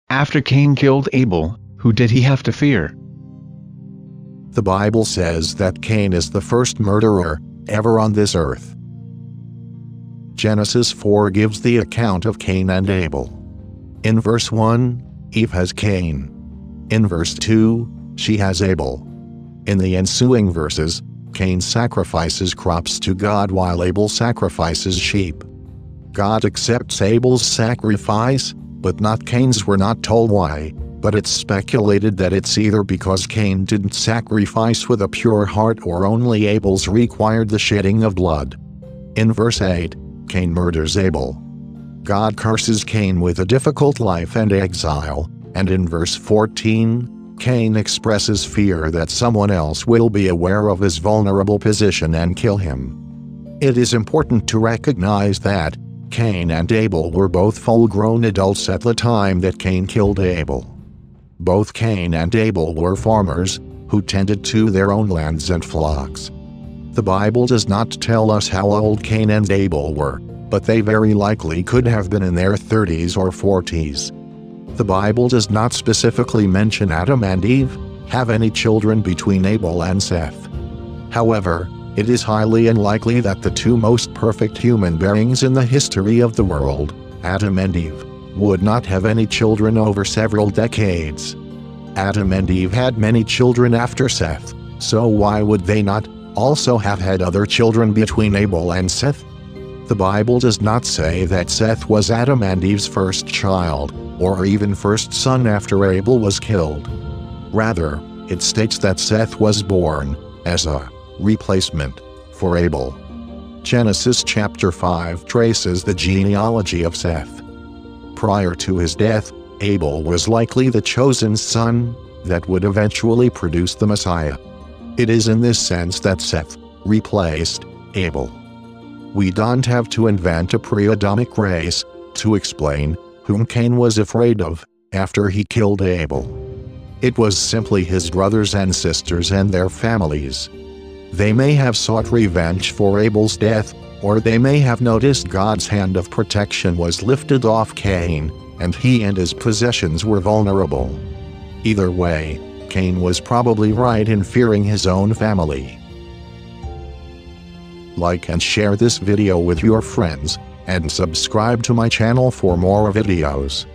After Cain killed Abel, who did he have to fear? The Bible says that Cain is the first murderer ever on this earth. Genesis 4 gives the account of Cain and Abel. In verse 1, Eve has Cain. In verse 2, she has Abel. In the ensuing verses, Cain sacrifices crops to God while Abel sacrifices sheep. God accepts Abel's sacrifice, but not Cain's. We're not told why, but it's speculated that it's either because Cain didn't sacrifice with a pure heart or only Abel's required the shedding of blood. In verse 8, Cain murders Abel. God curses Cain with a difficult life and exile, and in verse 14, Cain expresses fear that someone else will be aware of his vulnerable position and kill him. It is important to recognize that Cain and Abel were both full-grown adults at the time that Cain killed Abel. Both Cain and Abel were farmers who tended to their own lands and flocks. The Bible does not tell us how old Cain and Abel were, but they very likely could have been in their 30s or 40s. The Bible does not specifically mention Adam and Eve have any children between Abel and Seth. However, it is highly unlikely that the two most perfect human beings in the history of the world, Adam and Eve, would not have any children over several decades. Adam and Eve had many children after Seth, so why would they not also have had other children between Abel and Seth? The Bible does not say that Seth was Adam and Eve's first child, or even first son after Abel was killed. Rather, it states that Seth was born as a replacement for Abel. Genesis chapter 5 traces the genealogy of Seth. Prior to his death, Abel was likely the chosen son that would eventually produce the Messiah. It is in this sense that Seth replaced Abel. We don't have to invent a pre-Adamic race to explain whom Cain was afraid of after he killed Abel. It was simply his brothers and sisters and their families. They may have sought revenge for Abel's death, or they may have noticed God's hand of protection was lifted off Cain, and he and his possessions were vulnerable. Either way, Cain was probably right in fearing his own family. Like and share this video with your friends, and subscribe to my channel for more videos.